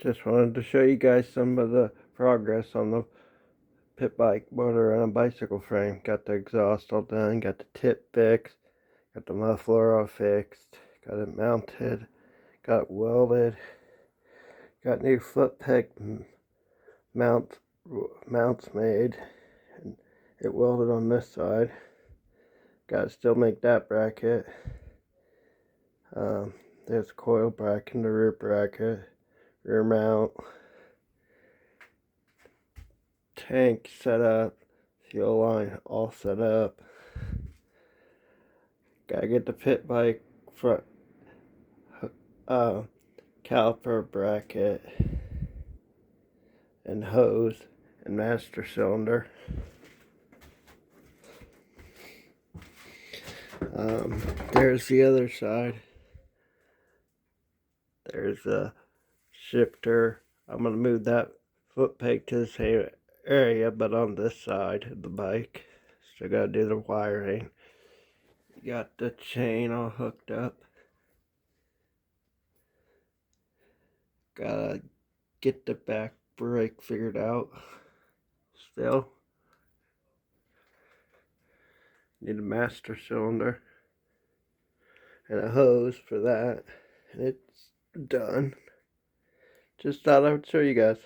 Just wanted to show you guys some of the progress on the pit bike motor and a bicycle frame. Got the exhaust all done, got the tip fixed, got the muffler all fixed, got it mounted, got it welded, got new foot peg mounts made, and it welded on this side. Got to still make that bracket. There's a coil bracket in the rear bracket, rear mount. Tank set up, fuel line all set up. Gotta get the pit bike front caliper bracket and hose and master cylinder. There's the other side. There's a shifter. I'm gonna move that foot peg to the same area, but on this side of the bike. Still gotta do the wiring. Got the chain all hooked up. Gotta get the back brake figured out. Still need a master cylinder and a hose for that, and it's done. Just thought I would show you guys.